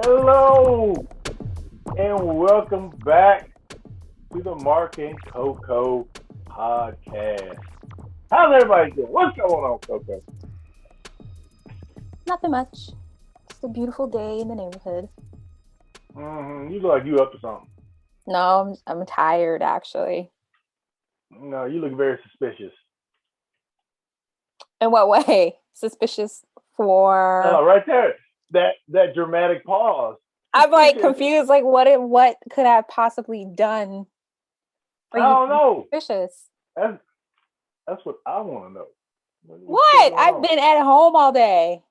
Hello and welcome back to the Marc and Coco podcast. How's everybody doing? What's going on, Coco? Nothing much. Just a beautiful day in the neighborhood. You look like you up to something. No, I'm tired actually. No, you look very suspicious. In what way? Suspicious for? Oh, right there. That dramatic pause. I'm like confused. Like what could I have possibly done for I you don't to be know. suspicious? That's what I want to know. What? I've been at home all day.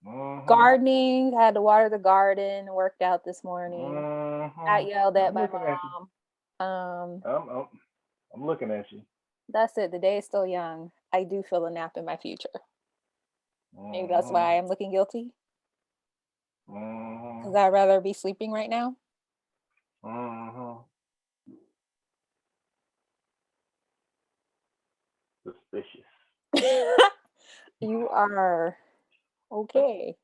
Mm-hmm. Gardening, had to water the garden, worked out this morning. Mm-hmm. I yelled at I'm my looking at mom. you. I'm looking at you. That's it. The day is still young. I do feel a nap in my future. Maybe that's Mm-hmm. why I'm looking guilty. Mm-hmm. Because I'd rather be sleeping right now. Mm-hmm. Suspicious. You are okay.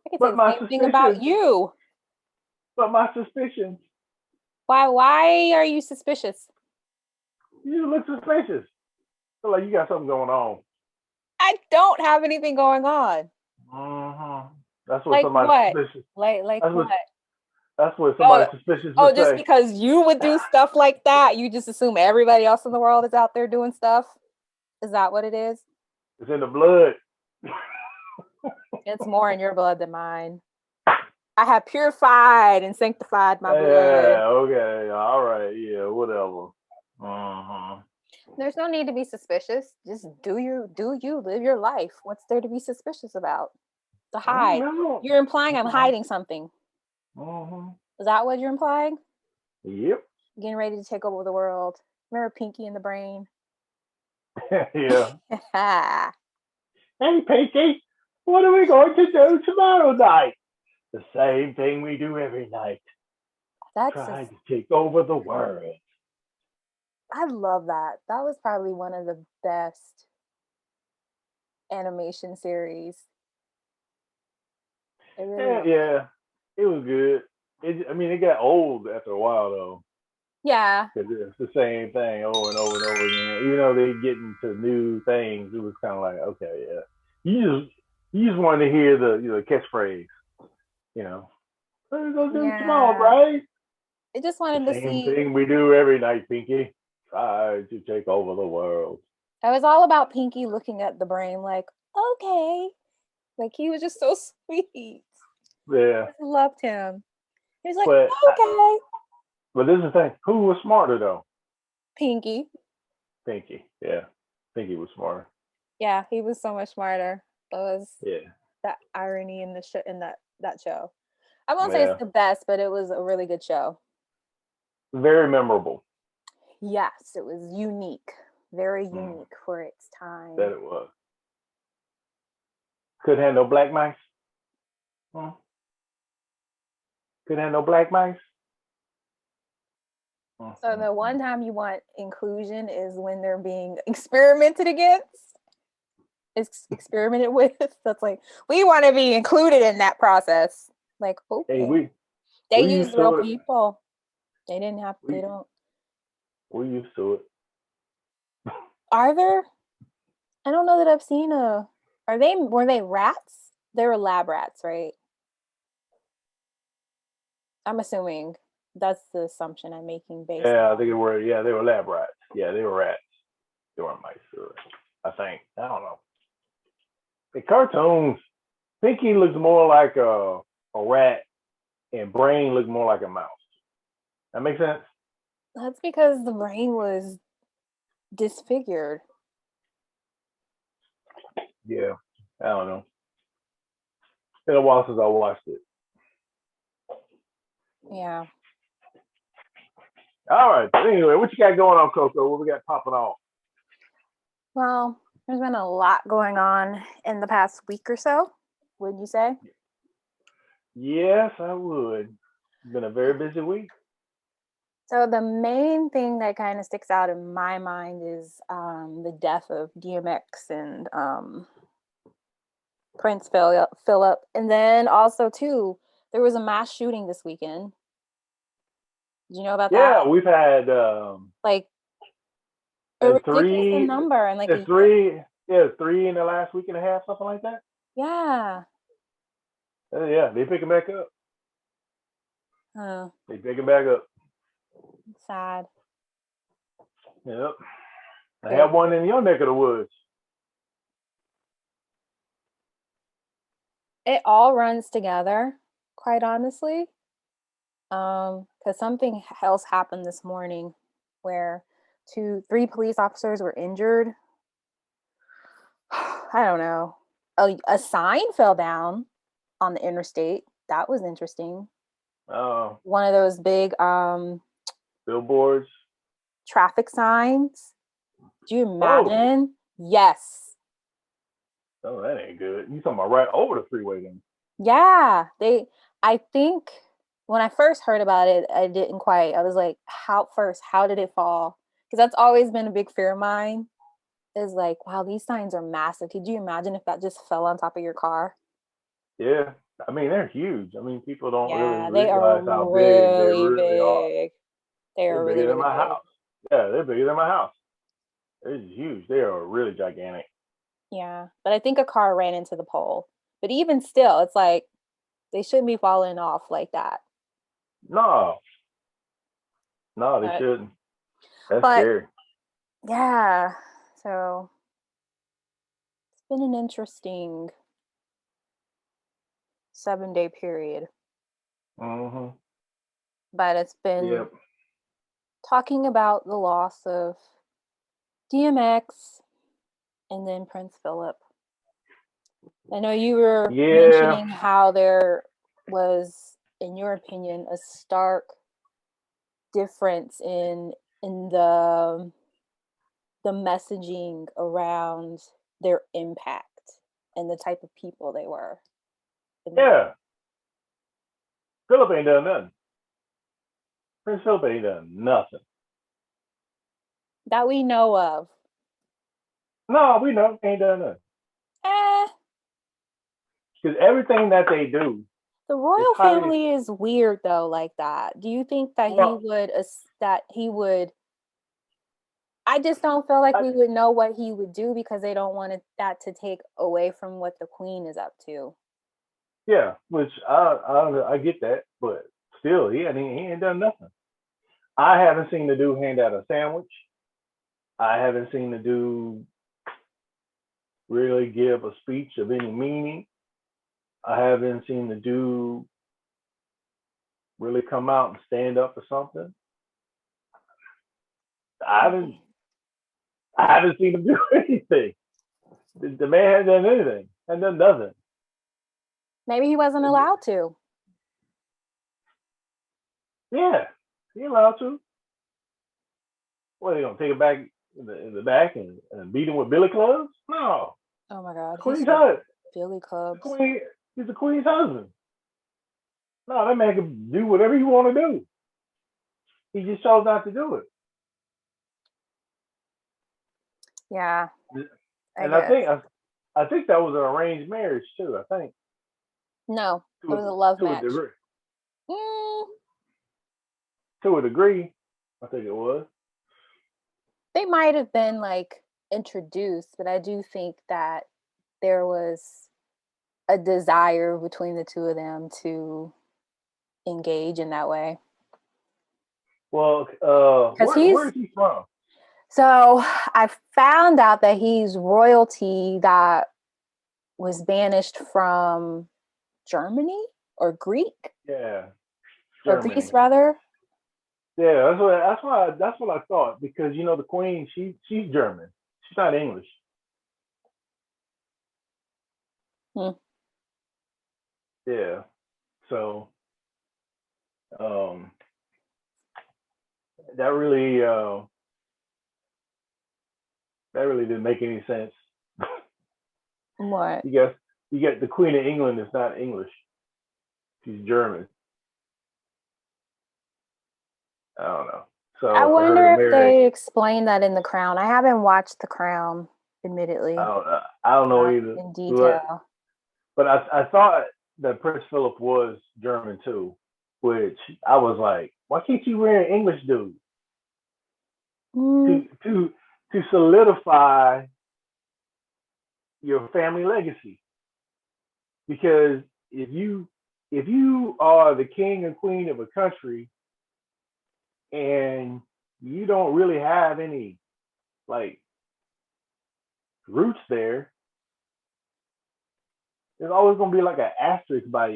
I can say But the my same thing about suspicions. you. But my suspicions. Why are you suspicious? You look suspicious. Feel like you got something going on. I don't have anything going on. Mm-hmm. That's what Like somebody what? suspicious. Like That's what? that's what somebody suspicious would Just say. because you would do stuff like that, you just assume everybody else in the world is out there doing stuff? Is that what it is? It's in the blood. It's more in your blood than mine. I have purified and sanctified my blood. Yeah, okay. All right. Yeah, whatever. Mm-hmm. There's no need to be suspicious. Just do you live your life. What's there to be suspicious about? To hide. You're implying I'm hiding something. Mm-hmm. Is that what you're implying? Yep. Getting ready to take over the world. Remember Pinky and the Brain? Yeah. Hey, Pinky, what are we going to do tomorrow night? The same thing we do every night. Try to take over the world. I love that. That was probably one of the best animation series. Yeah, it was good. It got old after a while though. Yeah. Because it's the same thing over and over and over again. Even though they get into new things, it was kind of like, okay, yeah. You just wanted to hear the catchphrase, you know. What are we gonna do tomorrow, right? I just wanted to see. Same thing we do every night, Pinky. Try to take over the world. It was all about Pinky looking at the Brain like, okay. Like he was just so sweet. Yeah. I just loved him. He was like, okay. But this is the thing. Who was smarter though? Pinky. Yeah. Pinky was smarter. Yeah, he was so much smarter. It was Yeah. that irony in the in that show. I won't say it's the best, but it was a really good show. Very memorable. Yes, it was unique. Very unique for its time. That it was. Couldn't have no black mice. Couldn't have no black mice. So the one time you want inclusion is when they're being experimented against. It's experimented with. That's like, we want to be included in that process. Like, okay. Hey, they use real people. They didn't have they don't. We're used to it. Are there? I don't know that I've seen were they rats? They were lab rats, right? I'm assuming that's the assumption I'm making based on. I think they were lab rats. Yeah, they were rats. They weren't mice, I think. I don't know. The cartoons, Pinky looks more like a rat and Brain looks more like a mouse. That makes sense? That's because the Brain was disfigured. Yeah, I don't know. It's been a while since I watched it. Yeah. All right. But anyway, what you got going on, Coco? What we got popping off? Well, there's been a lot going on in the past week or so, would you say? Yes, I would. It's been a very busy week. So the main thing that kind of sticks out in my mind is the death of DMX and Prince Philip. And then also, too, There was a mass shooting this weekend. Did you know about that? Yeah, we've had Like a ridiculous number and like a year. It's 3 in the last week and a half, something like that. Yeah. Yeah, they picking back up. Oh, They picking back up. sad. Yep. I have one in your neck of the woods. It all runs together, quite honestly. Because something else happened this morning where 3 police officers were injured. I don't know. A sign fell down on the interstate. That was interesting. Oh. One of those big Billboards. traffic signs. Do you imagine? Oh. Yes. Oh, that ain't good. You talking about right over the freeway then? Yeah. I think when I first heard about it, I was like, how did it fall? Because that's always been a big fear of mine. Is like, wow, these signs are massive. Could you imagine if that just fell on top of your car? Yeah. I mean, they're huge. I mean, people don't really they realize how big they really are. They're bigger than my house. Yeah, they're bigger than my house. They're huge. They are really gigantic. Yeah, but I think a car ran into the pole. But even still, it's like they shouldn't be falling off like that. No, they shouldn't. That's scary. Yeah, so it's been an interesting 7-day period. Mm-hmm. But it's been talking about the loss of DMX and then Prince Philip. I know you were mentioning how there was, in your opinion, a stark difference in the messaging around their impact and the type of people they were. Yeah. Philip ain't done nothing. Prince Philip ain't done nothing. That we know of. No, we know ain't done nothing. Because everything that they do. The royal family is weird though, like that. Do you think that he would I just don't feel like we would know what he would do because they don't want that to take away from what the queen is up to. Yeah, which I get that, but still, he ain't done nothing. I haven't seen the dude hand out a sandwich. I haven't seen the dude really give a speech of any meaning. I haven't seen the dude really come out and stand up for something. I haven't seen him do anything. The man hasn't done anything. Hasn't done nothing. Maybe he wasn't allowed to. Yeah, he allowed to. What, are they gonna take it back in the back and beat him with billy clubs? No. Oh my God. Queen's husband. Billy clubs. He's the queen's husband. No, that man can do whatever he want to do. He just chose not to do it. Yeah. And I think that was an arranged marriage too. I think. No, it was a love match. To a degree, I think it was. They might have been like introduced, but I do think that there was a desire between the two of them to engage in that way. Well, where is he from? So I found out that he's royalty that was banished from Germany or Greek. Yeah. Germany. Or Greece, rather. Yeah, that's what I thought, because the queen, she's German. She's not English. Yeah. So that really didn't make any sense. What? You get the Queen of England is not English. She's German. I don't know. So I wonder if they explain that in The Crown. I haven't watched The Crown, admittedly. I don't know either. In detail. But I thought that Prince Philip was German too, which I was like, why can't you marry an English dude Mm, to solidify your family legacy? Because if you if you are the king and queen of a country and you don't really have any like roots there, there's always gonna be like an asterisk by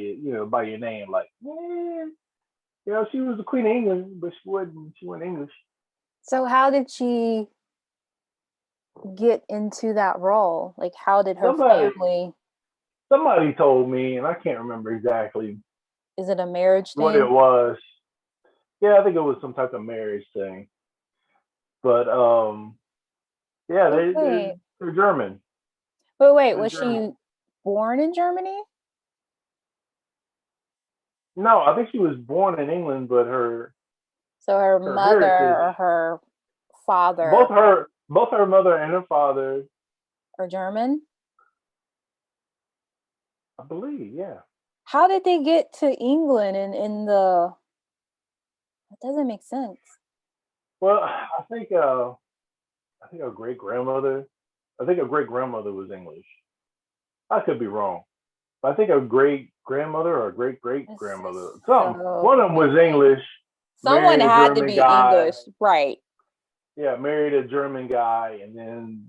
by your name. Like, she was the queen of England, but she wasn't English. so how did she get into that role? Like, how did her Somebody family? somebody told me, and I can't remember exactly Is it a marriage what it thing? was. Yeah, I think it was some type of marriage thing. But yeah, Oh, wait, they're German. wait. They're Was German. she born in Germany? No, I think she was born in England, but So her her mother heritage, or her father both her mother and her father, are German? I believe, yeah. How did they get to England and in the? That doesn't make sense. Well, I think her great grandmother, was English. I could be wrong. But I think her great grandmother or great great This grandmother, is some so one of them was confusing. English, Someone married a had to German be guy. English, right? Yeah, married a German guy, and then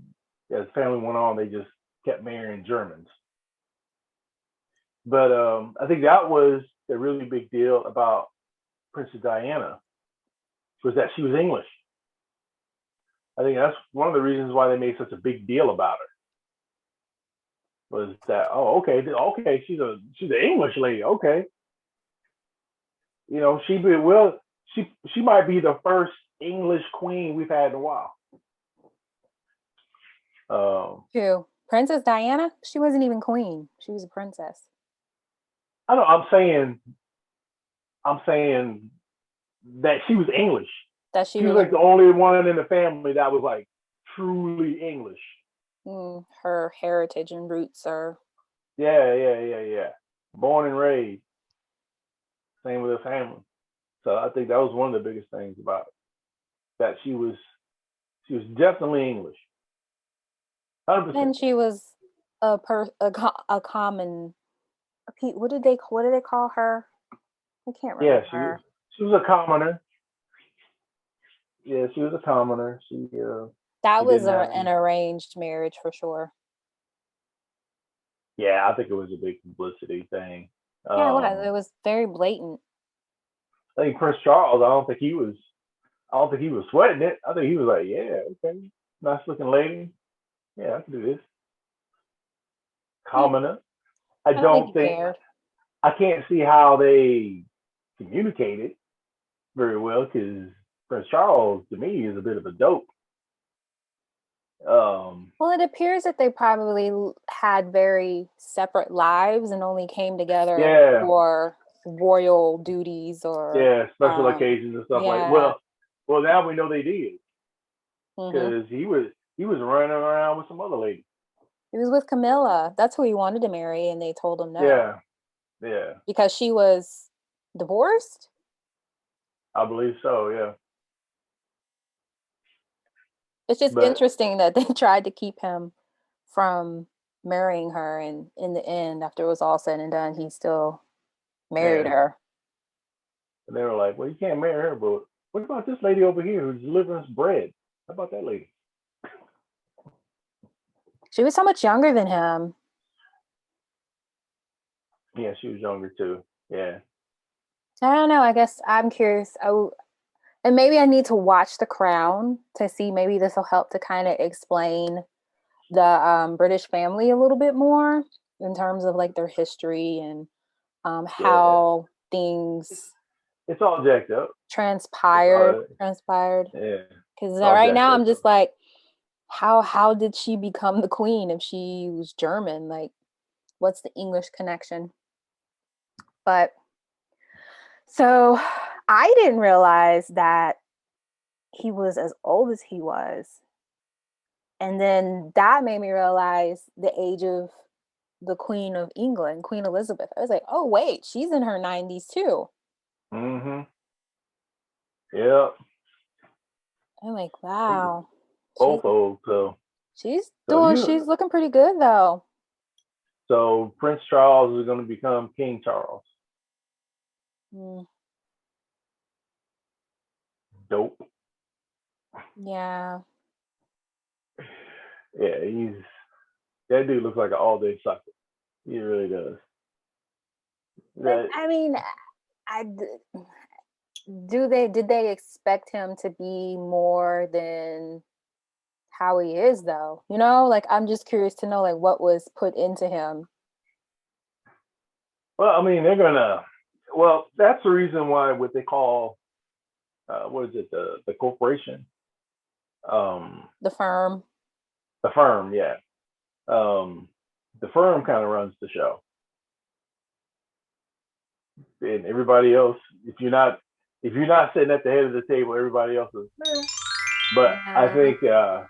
as family went on, they just kept marrying Germans. But I think that was the really big deal about Princess Diana was that she was English. I think that's one of the reasons why they made such a big deal about her. Was that okay, she's an English lady, okay. She might be the first English queen we've had in a while. Who? Princess Diana? She wasn't even queen. She was a princess. I don't. I'm saying that she was English. That she She was was like the only one in the family that was like truly English. her heritage and roots are. Yeah. Born and raised, same with her family. So I think that was one of the biggest things about it. That she was definitely English, 100%. And she was a common. What did they call her? I can't Yeah, remember. she was a commoner. Yeah, she was a commoner. That She was didn't have an any. arranged marriage for sure. Yeah, I think it was a big publicity thing. Yeah, it was. Um, It was very blatant. I think Prince Charles. I don't think he was. I don't think he was sweating it. I think he was like, yeah, okay, nice looking lady. Yeah, I can do this. Yeah, Commoner. I I don't think don't he think. cared. I can't see how they communicated very well because Prince Charles to me is a bit of a dope. Um, Well, it appears that they probably had very separate lives and only came together yeah, for royal duties or, yeah, special occasions and stuff like. yeah. Well, now we know they did Hmm. because he was running around with some other lady. He was with Camilla. That's who he wanted to marry, and they told him no Yeah, yeah, because she was divorced. I believe so. Yeah, It's just but interesting that they tried to keep him from marrying her, and in the end, after it was all said and done, he still married yeah, her. and they were like, well, you can't marry her, but what about this lady over here who's delivering us bread? How about that lady? She was so much younger than him. Yeah, she was younger too. Yeah, I don't know. I guess I'm curious. And maybe I need to watch The Crown to see. Maybe this will help to kind of explain the British family a little bit more in terms of like their history and yeah. how It's, things it's all jacked up. It's transpired. all Transpired. yeah. Because It's all right jacked now up I'm though. just like, how did she become the queen if she was German? Like, what's the English connection? But so I didn't realize that he was as old as he was. And then that made me realize the age of the Queen of England, Queen Elizabeth. I was like, oh wait, she's in her 90s too. Mm-hmm. Yeah. I'm like, wow. Both old. She's So she's looking pretty good though. so Prince Charles is going to become King Charles. Mm, Dope. yeah. Yeah, that dude looks like an all day sucker. He really does. But That I mean, I did they expect him to be more than how he is though? You know, like I'm just curious to know like what was put into him. well, I mean, they're gonna. Well, that's the reason why what they call what is it the corporation, The firm. the firm, yeah. The firm kind of runs the show, and everybody else, if you're not sitting at the head of the table, everybody else is. Eh. But I Yeah.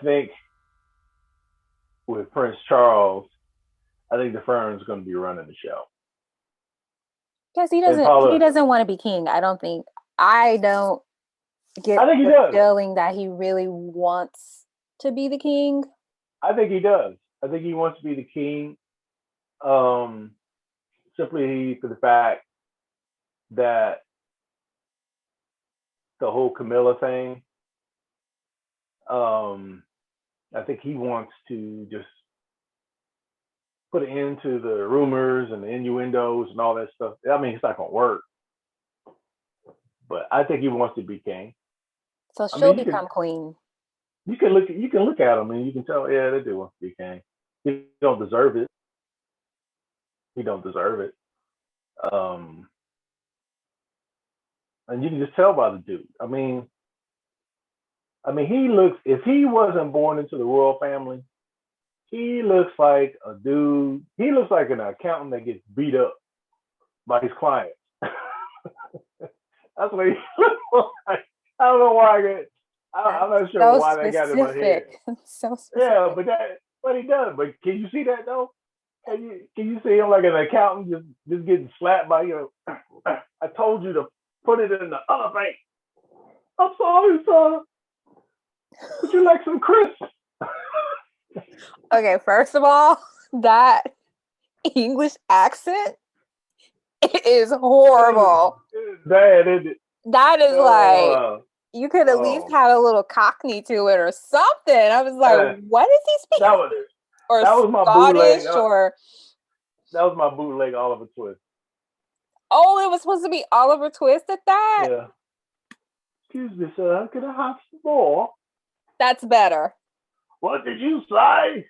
think, with Prince Charles, I think the firm's going to be running the show. Because And he Paula, doesn't want to be king. I don't get I think he the does. feeling that he really wants to be the king. I think he does. I think he wants to be the king, um, simply for the fact that the whole Camilla thing. Um, I think he wants to just put an end to the rumors and the innuendos and all that stuff. I mean, it's not going to work, but I think he wants to be king. So I she'll mean, become queen. you can look at him and you can tell, yeah, they do want to be king. He don't deserve it. He don't deserve it. Um, and you can just tell by the dude. He looks. If he wasn't born into the royal family, he looks like a dude. He looks like an accountant that gets beat up by his clients. That's what he looks like. I don't know why I'm not sure So why that got in my head. specific. So Yeah, specific. but he does. But can you see that though? Can you see him like an accountant just getting slapped by I told you to put it in the other bank. I'm sorry, sir. Would you like some crisps? Okay, first of all, that English accent is horrible. It's bad, isn't it? That is like Oh, you could at least oh. have a little Cockney to it or something. I was like, what is he speaking? That was Or that was my bootleg. Scottish or That was my bootleg Oliver Twist. oh, it was supposed to be Oliver Twist at that? Yeah. Excuse me, sir. Can I have some more? That's better. What did you say?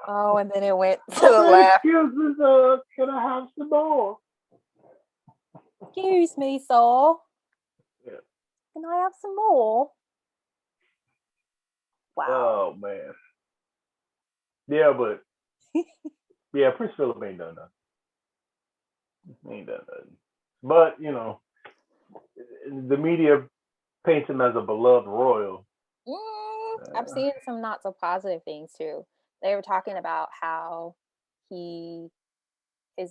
Oh, and then it went to the left. Excuse me, sir. Can I have some more? Excuse me, soul. Yeah. Can I have some more? Wow. Oh man. Yeah, but yeah, Prince Philip ain't done nothing. He ain't done nothing. But the media paints him as a beloved royal. I've seen some not so positive things too. They were talking about how his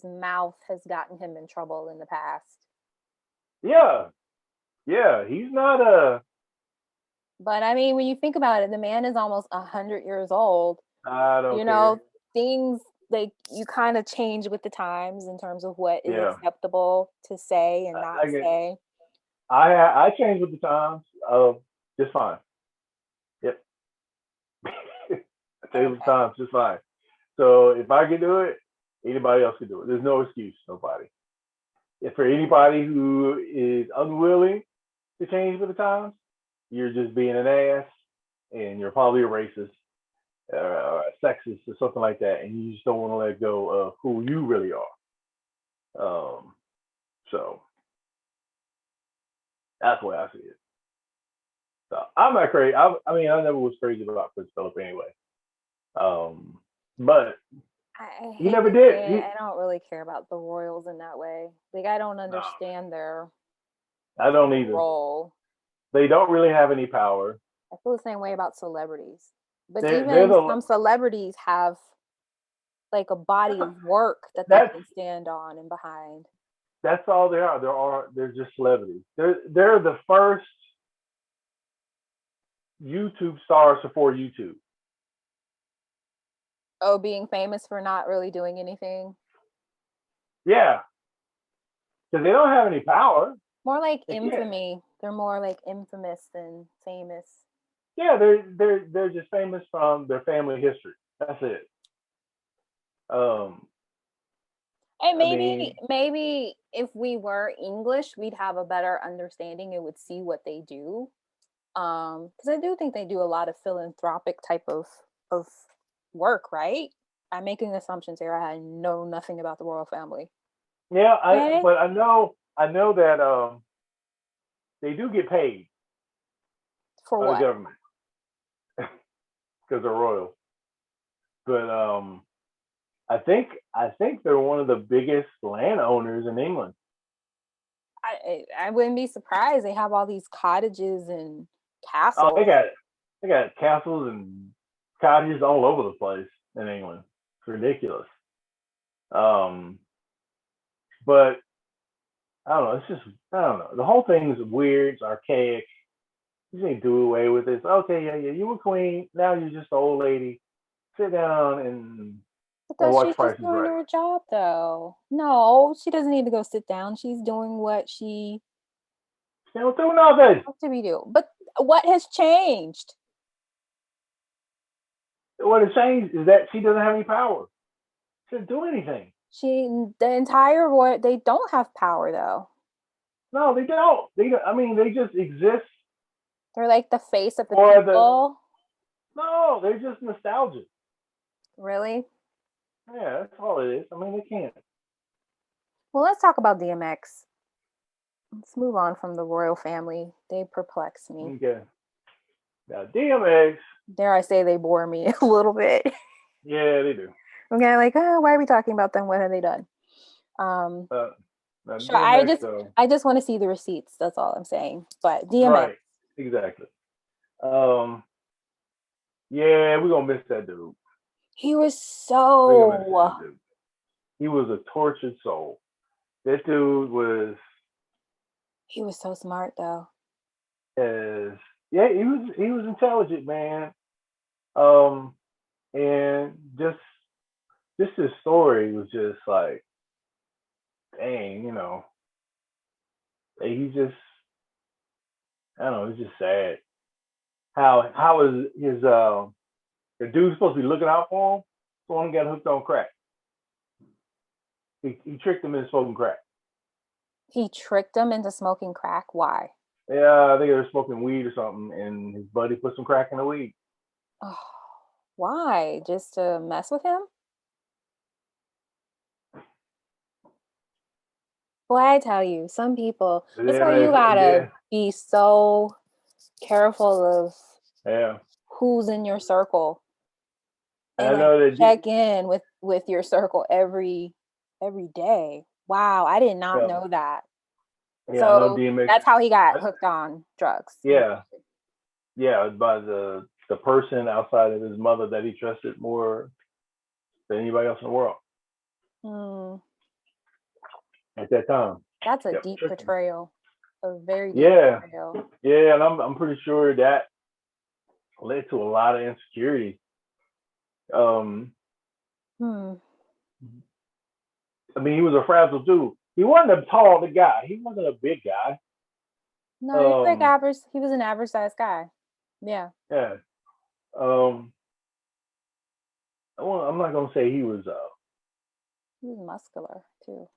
mouth has gotten him in trouble in the past. Yeah. He's not a. But I mean, when you think about it, the man is almost 100 years old. I don't You care. know, things like you kind of change with the times in terms of what is acceptable to say and not say. I change with the times. Just fine. Yep. I change with the times just fine. So if I can do it, anybody else can do it. There's no excuse, nobody. If for anybody who is unwilling to change with the times, you're just being an ass, and you're probably a racist, or a sexist, or something like that, and you just don't want to let go of who you really are. So that's the way I see it. So I'm not crazy. I never was crazy about Prince Philip anyway. But he never did. I don't really care about the royals in that way. Like I don't understand their I don't either. role. They don't really have any power. I feel the same way about celebrities. But even some celebrities have like a body of work that they That's can stand on and behind. that's all they are. They're just celebrities. They're the first YouTube stars before YouTube. Oh, being famous for not really doing anything. Yeah, because they don't have any power. More like They can't. infamy. They're more like infamous than famous. Yeah, they're just famous from their family history. That's it. Um, And I mean, maybe if we were English, we'd have a better understanding and would see what they do. Because I do think they do a lot of philanthropic type of work, right? I'm making assumptions here. I know nothing about the royal family. yeah, Okay. but I know that they do get paid For by the what? government because they're royal. But I think they're one of the biggest landowners in England. I wouldn't be surprised. They have all these cottages and Oh, castles. they got castles and cottages all over the place in England. It's ridiculous. Um, but I don't know. It's just I don't know. The whole thing is weird. It's archaic. You just need to do away with it. Okay, yeah, yeah. You were queen. Now you're just an old lady. Sit down and Because watch she's just Price is doing Right. her job, though. No, she doesn't need to go sit down. She's doing what she They don't do nothing. has to be doing. But what has changed? What it changed is that she doesn't have any power. She doesn't do anything. The entire royal, they don't have power though. No, they don't. I mean, they just exist They're like the face of the for the. people. No, they're just nostalgic. Really? Yeah, that's all it is. I mean, they can't. Well, let's talk about DMX. Let's move on from the royal family. They perplex me. Okay. Now, DMX. Dare I say they bore me a little bit. Yeah, they do. I'm kind of like, oh, why are we talking about them? What have they done? Um, Now sure. DMX though. I just want to see the receipts. That's all I'm saying. But DMX, Right. Exactly. Um. Yeah, we're gonna miss that dude. he was We're gonna miss so that dude. He was a tortured soul. That dude was smart though. as yeah, he was intelligent, man. Um, and just his story was just like, dang, you know, he just I don't know, it's just sad. How is his the dude supposed to be looking out for him? Someone got hooked on crack. He tricked him into smoking crack. He tricked them into smoking crack. Why? Yeah, I think they were smoking weed or something, and his buddy put some crack in the weed. Oh, why? Just to mess with him? Boy, I tell you, some people, that's why you gotta Yeah, be so careful of yeah. who's in your circle and I like know that. check in with your circle every day. Wow, I did not Yeah, know that. yeah. I know So DMX. that's how he got hooked on drugs. Yeah, yeah. By the person outside of his mother that he trusted more than anybody else in the world Hmm. at that time. That's a Yep, deep tricked him. betrayal. A very deep Yeah, betrayal. yeah, and I'm pretty sure that led to a lot of insecurity. Um, Hmm. I mean, he was a fragile dude. He wasn't a tall guy. He wasn't a big guy. No, he's like Um, average. He was an average sized guy. Yeah. yeah. Um, I'm not gonna say he was. He was muscular too.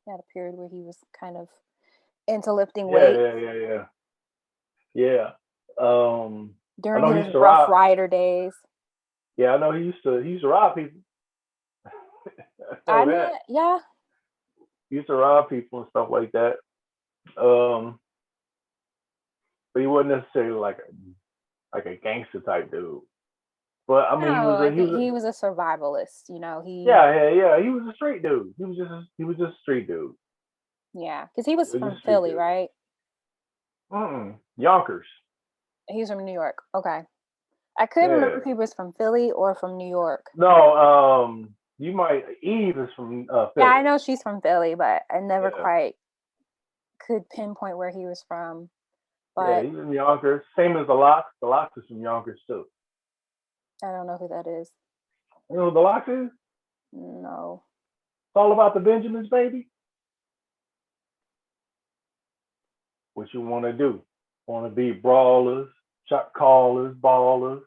He had a period where he was kind of into lifting Yeah, weights yeah, yeah, yeah, yeah. I during know he his used to Rough rob. Rider days. Yeah, I know he used to rob people. I know I mean, that. yeah. He used to rob people and stuff like that. Um, but he wasn't necessarily like a gangster type dude. But I mean, No, I he think was a he was a survivalist. yeah, yeah, yeah. He was a street dude. He was just a street dude. Yeah, because he He was was from just a street Philly, dude. right? Yonkers. He's from New York. Okay. I couldn't remember Yeah. if he was from Philly or from New York. No, you might Eve is from Yeah, Philly. I know she's from Philly, but I never Yeah. quite could pinpoint where he was from. Yeah, But he's in Yonkers. Same as the Locks. The Locks is from Yonkers too. I don't know who that is. You know who the Locks is? No. It's all about the Benjamins, baby. What you want to do? Want to be brawlers, shot callers, ballers,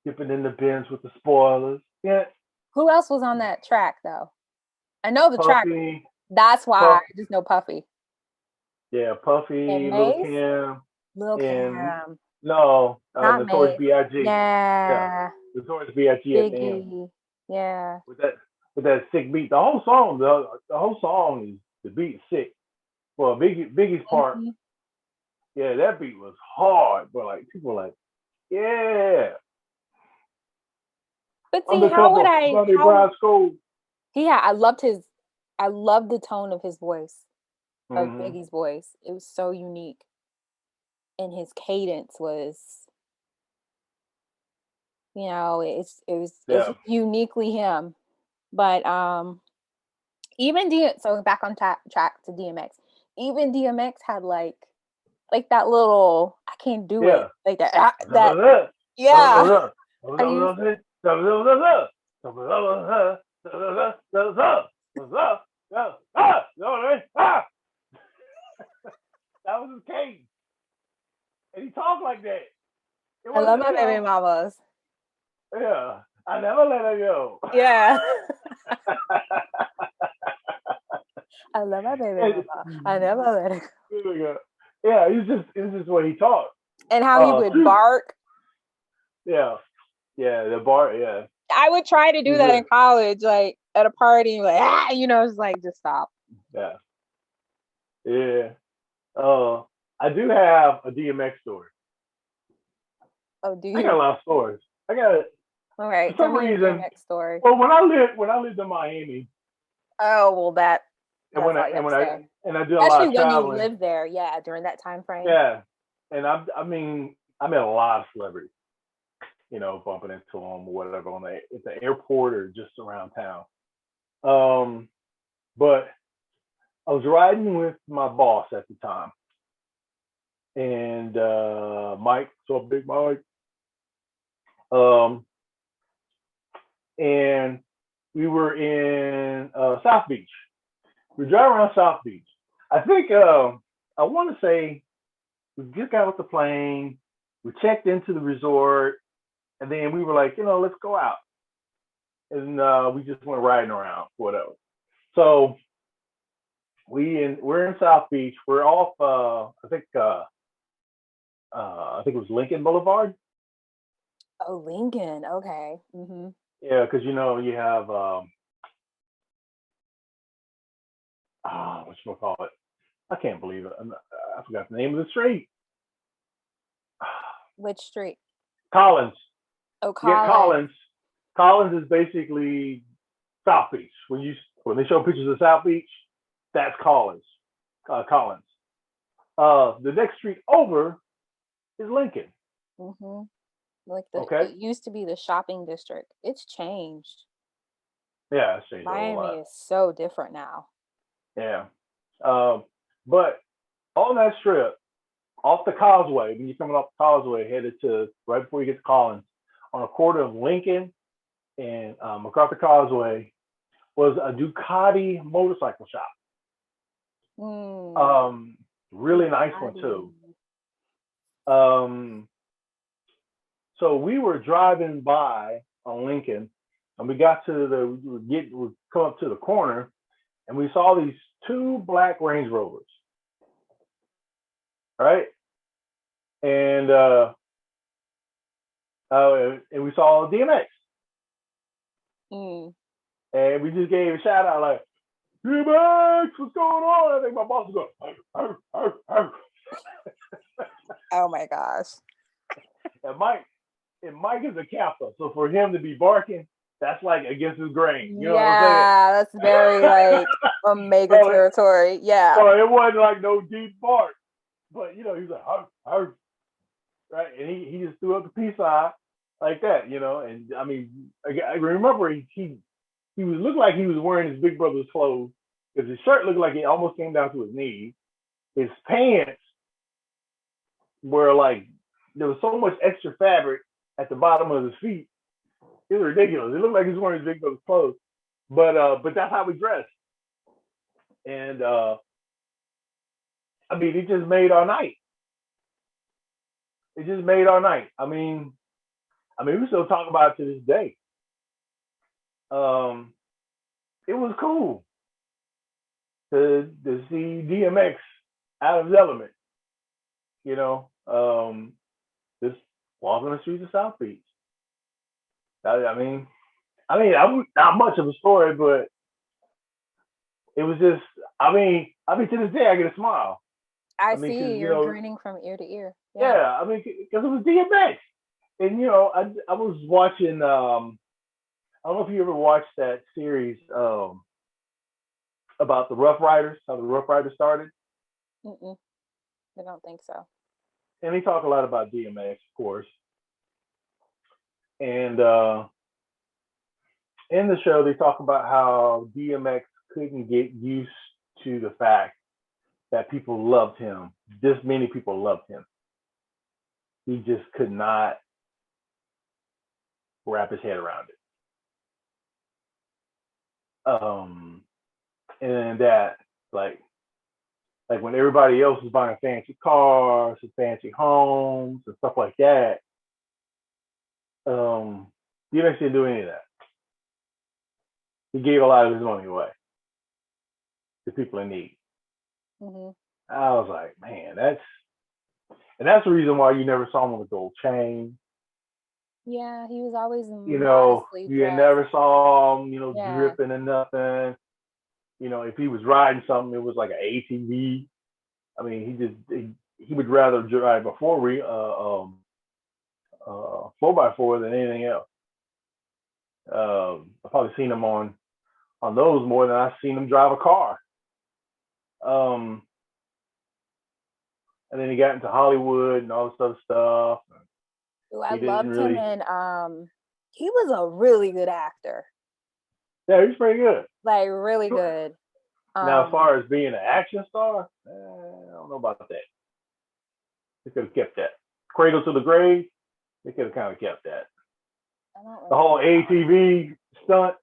dipping in the bins with the spoilers. Yeah, Who else was on that track though? I know the track. Puffy, That's why I Puff, just know Puffy. yeah, And Puffy, Lil Mace? Kim, Lil and Cam. no, Not Notorious Mace. B.I.G. Yeah, Yeah. Notorious B.I.G. at the end Biggie. Yeah. with that sick beat. The whole song is the beat sick. Well, Biggie's part, Mhm. yeah, that beat was hard, but like people were like, yeah, But see, undercover Sunday how Bride School. yeah, I loved the tone of his voice, of Mm-hmm. Biggie's voice. It was so unique. And his cadence was, it's Yeah. just uniquely him. But even so back on track to DMX. Even DMX had like that little I can't do it Yeah. like that yeah. I used That was his cane. And he talked like that. It I love wasn't, my baby mamas. yeah. I never let her go. Yeah. I love my baby And- mama. I never let her go. yeah, it's just what he talked. And how he would bark. Yeah. Yeah, the bar, yeah. I would try to do that in college, like at a party, like it's like just stop. Yeah. Yeah. I do have a DMX story. Oh, do I got a you? lot of stories. I got All right, for tell some me your reason. DMX story. Well, when I lived in Miami, Oh, well, that's and all you have to say. I did a lot Especially of when you traveling. lived there, yeah, during that time frame. Yeah, and I met a lot of celebrities. Bumping into them or whatever at the airport or just around town. But I was riding with my boss at the time, and Mike, so big Mike. And we were in South Beach. We were driving around South Beach. I think I want to say we just got off the plane. We checked into the resort, and then we were like, let's go out. And we just went riding around, whatever. So we're in South Beach. We're off. I think it was Lincoln Boulevard. Oh, Lincoln. Okay. Mm-hmm. Yeah, because you have what you call it? I can't believe it. I forgot the name of the street. Which street? Collins. Oh, You get Collins. Collins. Collins is basically South Beach. When they show pictures of South Beach, that's Collins. Collins. The next street over is Lincoln. Mm-hmm. Like Okay. it used to be the shopping district. It's changed. Yeah, it's changed a whole Miami lot. is so different now. Yeah. But on that strip, off the causeway, when you're coming off the causeway, headed to right before you get to Collins, on a corner of Lincoln and MacArthur Causeway, was a Ducati motorcycle shop. Really nice one too. So we were driving by on Lincoln, and we got to we come up to the corner, and we saw these two black Range Rovers, right? And we saw DMX, and we just gave a shout out like, DMX, what's going on? I think my boss was going, arr, arr, arr. Oh my gosh. And Mike is a Kappa, so for him to be barking, that's like against his grain. You know what I'm saying? Yeah, that's very like Omega territory. Yeah. So it wasn't like no deep bark, but he was like, arr, arr, right? And he just threw up the peace sign, like that, you know. And I mean, I remember he was looked like he was wearing his big brother's clothes because his shirt looked like it almost came down to his knees. His pants were like there was so much extra fabric at the bottom of his feet. It was ridiculous. It looked like he was wearing his big brother's clothes, but that's how we dressed. And I mean, it just made our night. It just made our night. We still talk about it to this day. Um, it was cool to see DMX out of his element, you know, just walking the streets of South Beach. I'm not much of a story, but it was just, to this day I get a smile. I see you're grinning from ear to ear. Yeah, because it was DMX, and I was watching. I don't know if you ever watched that series about the Rough Riders, how the Rough Riders started. Mm-mm. I don't think so. And they talk a lot about DMX, of course. And in the show, they talk about how DMX couldn't get used to the fact that people loved him. This many people loved him. He just could not wrap his head around it. And that, like when everybody else is buying fancy cars and fancy homes and stuff like that, DMX didn't do any of that. He gave a lot of his money away to people in need. Mm-hmm. I was like, man, that's the reason why you never saw him with a gold chain. Yeah, he was always you never saw him, dripping and nothing. If he was riding something, it was like an ATV. I mean, he would rather drive a 4x4 than anything else. I've probably seen him on those more than I've seen him drive a car. And then he got into Hollywood and all this other stuff. Ooh, I loved him, and he was a really good actor. Yeah, he's pretty good. Like really good. Now, as far as being an action star, I don't know about that. They could have kept that. Cradle to the Grave, they could have kind of kept that. The whole ATV stunt.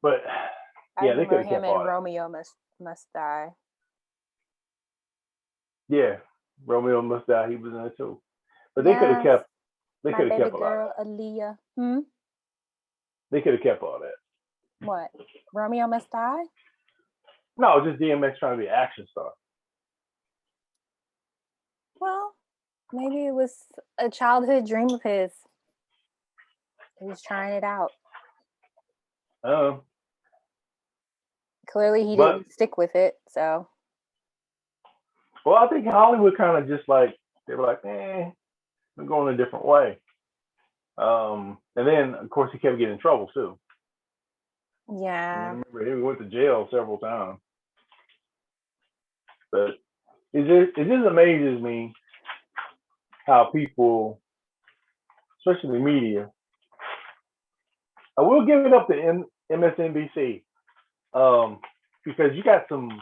But yeah, they could have kept him in Romeo Must Die. Yeah, Romeo Must Die. He was in it too. But they could have kept. They could have kept a lot of that. Aaliyah. They could have kept all that. What? Romeo Must Die? No, just DMX trying to be an action star. Well, maybe it was a childhood dream of his. He was trying it out. Clearly, he didn't stick with it. So. Well, I think Hollywood kind of just like they were like, we're going a different way. And then, of course, he kept getting in trouble too. Yeah. I remember he went to jail several times. But it just amazes me how people, especially the media, I will give it up to MSNBC because you got some,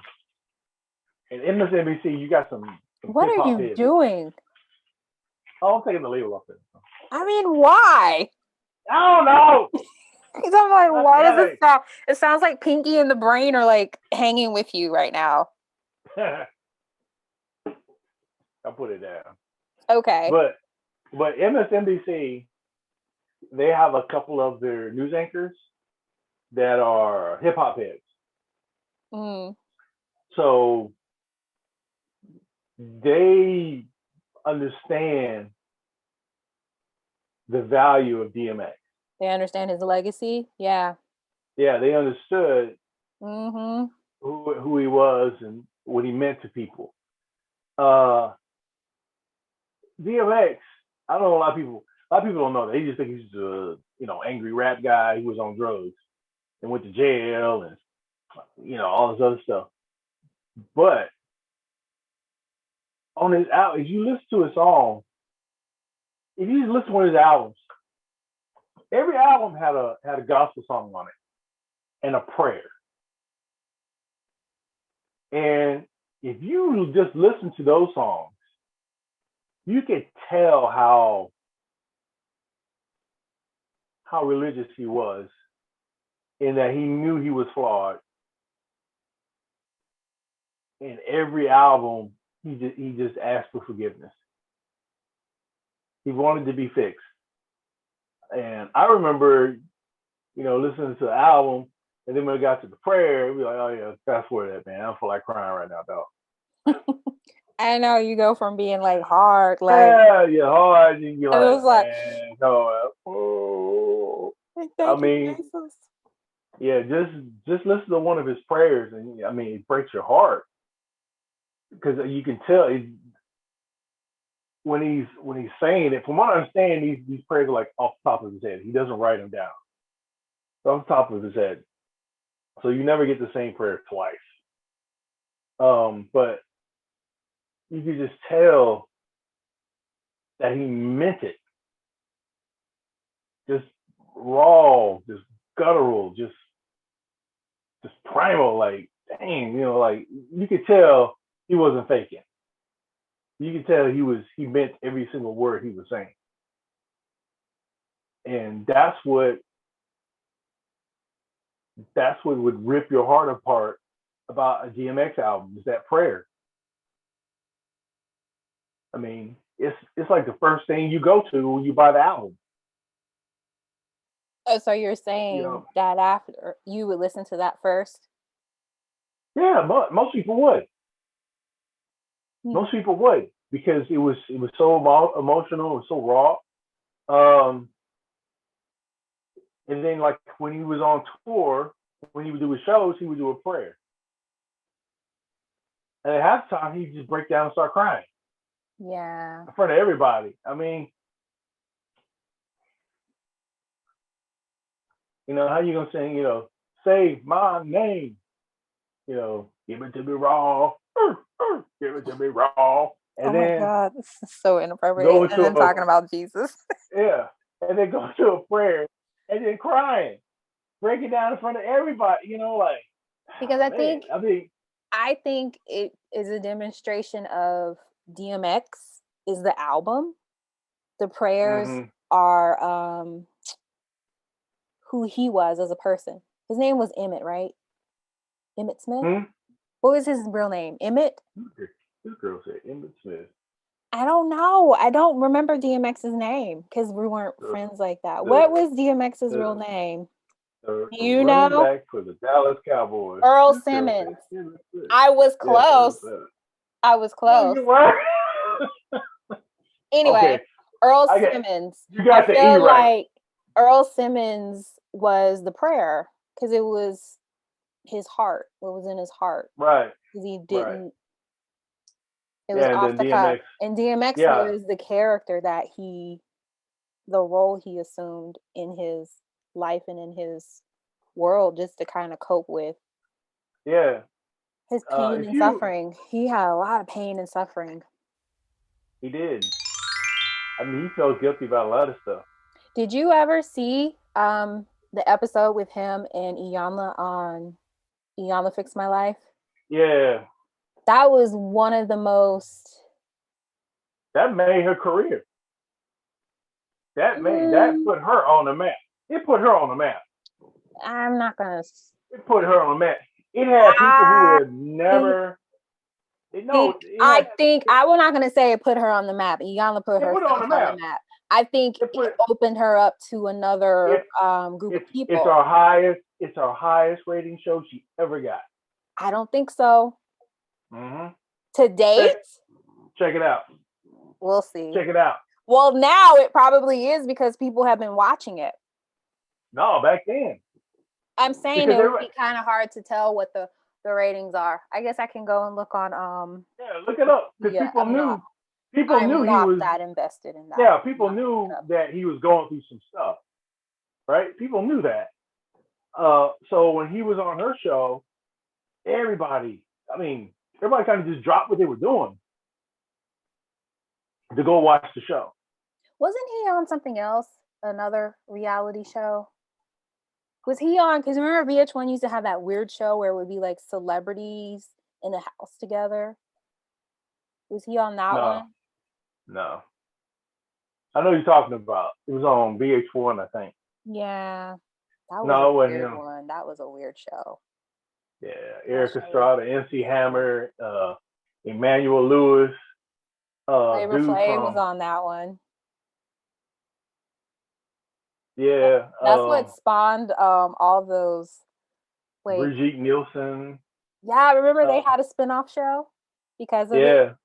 in MSNBC, you got some what are you heads. doing? Oh, I'm taking the label off it. I mean, why? I don't know. Because I'm like, why does it sound? It sounds like Pinky and the Brain are like hanging with you right now. I'll put it down. Okay. But MSNBC, they have a couple of their news anchors that are hip hop heads. Mm. So they understand the value of DMX. They understand his legacy. Yeah. Yeah, they understood who he was and what he meant to people. DMX, I don't know, a lot of people don't know that. They just think he's a angry rap guy who was on drugs and went to jail and all this other stuff. But on his out, if you listen to his song, if you listen to his albums, every album had a gospel song on it and a prayer. And if you just listen to those songs, you could tell how religious he was, in that he knew he was flawed. In every album, he just asked for forgiveness. He wanted to be fixed. And I remember, listening to the album, and then when it got to the prayer, we'd be like, oh yeah, fast forward that, man. I don't feel like crying right now, dog. I know you go from being like hard, like yeah, hard. You're like, it was like, man, no, I mean, yeah, just listen to one of his prayers, and I mean, it breaks your heart, because you can tell when he's saying it. From what I understand, these prayers are like off the top of his head. He doesn't write them down. They're off the top of his head, so you never get the same prayer twice. But you could just tell that he meant it. Just raw, just guttural, just primal. Like, dang, like you could tell he wasn't faking. You could tell he meant every single word he was saying. And that's what would rip your heart apart about a DMX album, is that prayer. I mean, it's like the first thing you go to when you buy the album. Oh, so you're saying that after you would listen to that first? Yeah, but most people would. Most people would, because it was so emotional, it was so raw. And then, like, when he was on tour, when he would do his shows, he would do a prayer. And at halftime, he'd just break down and start crying. Yeah. In front of everybody. I mean, how you gonna sing, say my name, give it to me raw, give it to me raw. And oh then, my God, this is so inappropriate. And then talking about Jesus. Yeah. And then go to a prayer and then crying, breaking down in front of everybody, like. Because I think it is a demonstration of DMX is the album. The prayers are who he was as a person. His name was Emmett, right? Emmett Smith? What was his real name? Emmett? This girl said Emmett Smith. I don't know. I don't remember DMX's name because we weren't friends like that. What was DMX's real name? You know? Back for the Dallas Cowboys. Earl Simmons. I was close. I was close. Anyway, okay. Earl Simmons. You got the E right. Like Earl Simmons was the prayer because it was his heart. What was in his heart? Right. Because he didn't. Right. It was off the cuff. And DMX was the character that the role he assumed in his life and in his world, just to kind of cope with his pain and suffering. He had a lot of pain and suffering. He did. I mean, he felt guilty about a lot of stuff. Did you ever see the episode with him and Iyanla on Iyanla Fix My Life? Yeah. That was one of the most. That made her career. That put her on the map. It put her on the map. I'm not gonna. It put her on the map. It had people who had never. I was not gonna say it put her on the map. Iyanla put herself on the map. I think it opened her up to another group of people. It's our highest rating show she ever got. I don't think so. Mm-hmm. To date? Check it out. We'll see. Check it out. Well, now it probably is because people have been watching it. No, back then. I'm saying it would be kind of hard to tell what the ratings are. I guess I can go and look on. Yeah, look it up because people knew he was that invested in that. Yeah, people knew that he was going through some stuff, right? People knew that. So when he was on her show, everybody kind of just dropped what they were doing to go watch the show. Wasn't he on something else? Another reality show? Was he on? Because remember, VH1 used to have that weird show where it would be like celebrities in a house together. Was he on that No, one? no. I know you're talking about. It was on VH1, I think. Yeah, that was a No, it wasn't weird him. one. That was a weird show. Yeah, That Eric show was Estrada, MC Hammer, Emmanuel Lewis, Flavor dude Flav was from on that one. yeah, That's what spawned all those. Wait, Brigitte Nielsen. yeah, remember they Uh, had a spin-off show because of it?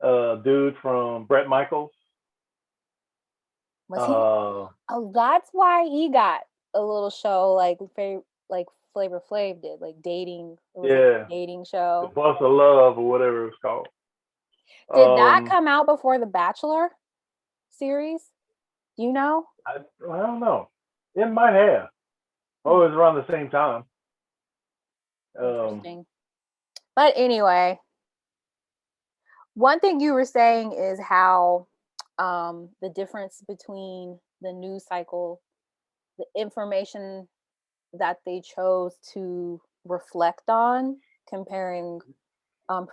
yeah, dude from Brett Michaels. Was he? Uh, Oh, that's why he got a little show like Flavor Flav did, like dating. It was like yeah, a dating The show. Bus of Love or whatever it was called. Did that Um, come out before the Bachelor series? Do you know? I don't know. It might have. Hmm, Oh, it was around the same time. Um, interesting. But anyway, one thing you were saying is how the difference between the news cycle, the information that they chose to reflect on, comparing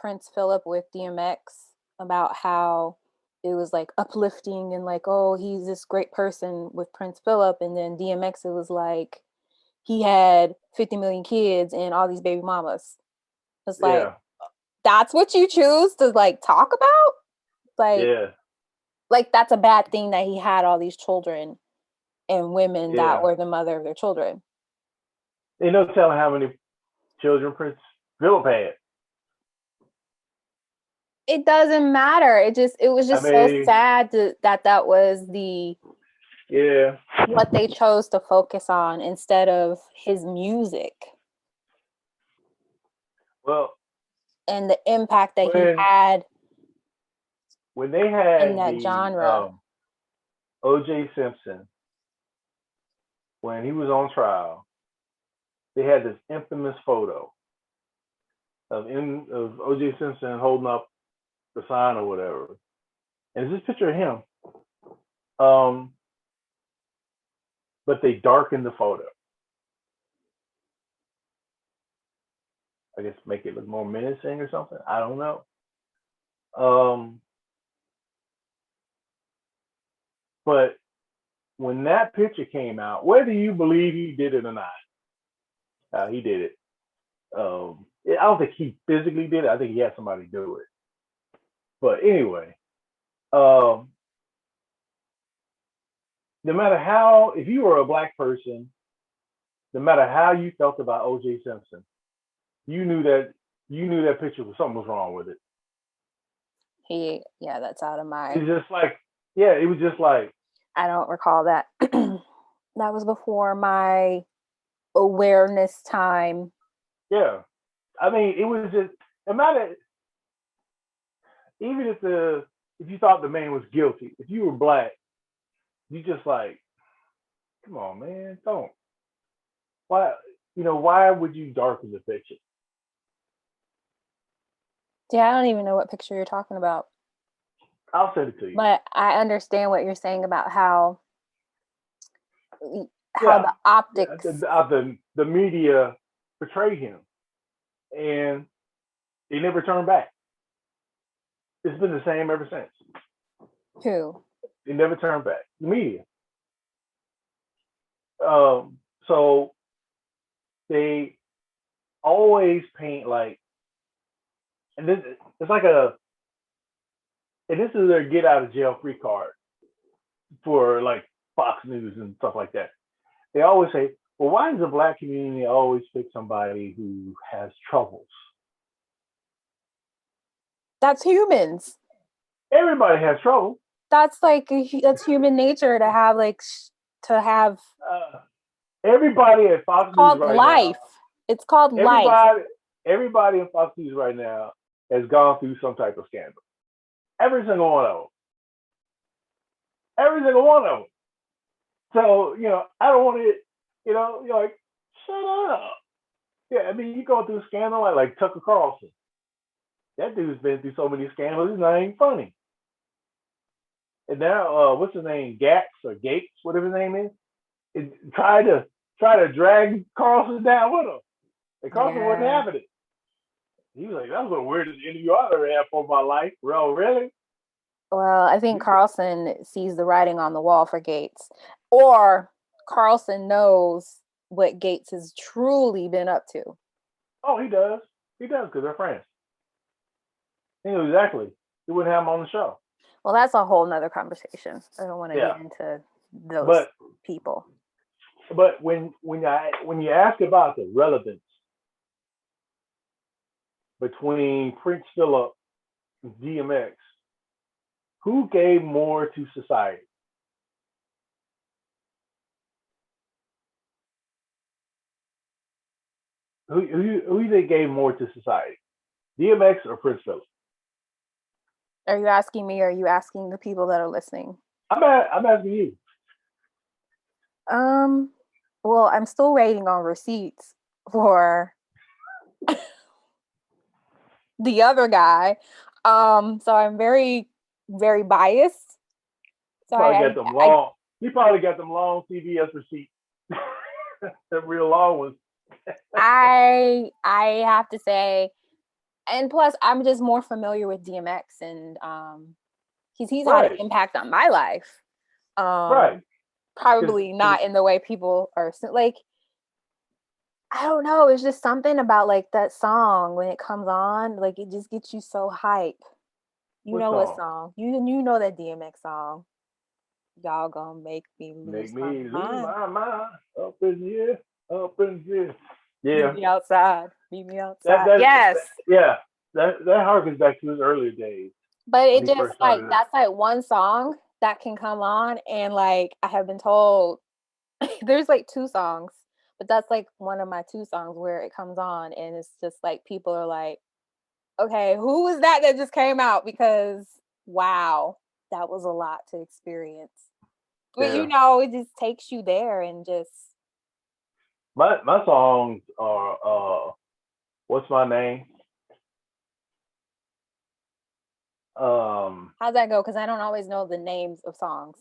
Prince Philip with DMX, about how it was like uplifting and like, oh, he's this great person with Prince Philip, and then DMX, it was like he had 50 million kids and all these baby mamas. It's like, yeah, that's what you choose to like talk about? Like, yeah, like that's a bad thing that he had all these children and women that yeah. were the mother of their children. Ain't no telling how many children Prince Philip had. It doesn't matter. It was I just so mean, sad that was the yeah. what they chose to focus on instead of his music Well, and the impact that he when had when they in had that the genre. O.J. Simpson, when he was on trial, they had this infamous photo of O.J. Simpson holding up the sign or whatever, and it's this picture of him. Um, but they darkened the photo. I guess make it look more menacing or something. I don't know. Um, but when that picture came out, whether you believe he did it or not, he did it. I don't think he physically did it. I think he had somebody do it. But anyway, um, no matter how, if you were a black person, no matter how you felt about O.J. Simpson, you knew that picture was something was wrong with it. Yeah, that's out of my. It's just like, yeah, it was just like, I don't recall that. That was before my awareness time. yeah. I mean, it was just, no matter, even if you thought the man was guilty, if you were black, you just like, come on, man, don't. Why, why would you darken the picture? Yeah, I don't even know what picture you're talking about. I'll send it to you. But I understand what you're saying about how Yeah, the optics. the media portrayed him, and he never turned back. It's been the same ever since. Who? He never turned back. The media. So they always paint like, and this it's like and this is their get out of jail free card for like Fox News and stuff like that. They always say, well, why does the black community always pick somebody who has troubles? That's humans. Everybody has trouble. That's like that's human nature to have like to have. Uh, everybody at It's Fox News called right now, life. It's called life. everybody, everybody in Fox News right now has gone through some type of scandal. Every single one of them. Every single one of them. So, I don't want to, you're like, shut up. Yeah, I mean, you go through a scandal like Tucker Carlson. That dude's been through so many scandals, it's not even funny. And now, what's his name? Gax or Gates, whatever his name is. Try to drag Carlson down with him. And Carlson wasn't Yeah. having it. He was like, "That was the weirdest interview I ever had for my life." Bro, really? Well, I think Carlson sees the writing on the wall for Gates, or Carlson knows what Gates has truly been up to. Oh, he does. He does because they're friends. He knew exactly. He wouldn't have him on the show. Well, that's a whole nother conversation. I don't want to Yeah. get into those But people. but when you ask about the relevance between Prince Philip and DMX, who gave more to society? Who they gave more to society? DMX or Prince Philip? Are you asking me? Or are you asking the people that are listening? I'm asking you. Well, I'm still waiting on receipts for the other guy. So I'm very, very biased. So He probably got them long CVS receipts. The real long ones. I have to say, and plus I'm just more familiar with DMX, and he's had an impact on my life. Right. Probably not in the way people are like, I don't know, it's just something about like that song when it comes on, like it just gets you so hype. You know what song? You know that DMX song. Y'all gonna make me lose my mind. Up in here. Yeah. Meet me outside. Yes. That harkens back to his earlier days. But it just like that's like one song that can come on, and like I have been told there's like two songs, but that's like one of my two songs where it comes on, and it's just like people are like, okay, who was that just came out? Because wow, that was a lot to experience. But you know, it just takes you there, and just my songs are what's my name? How's that go? Because I don't always know the names of songs.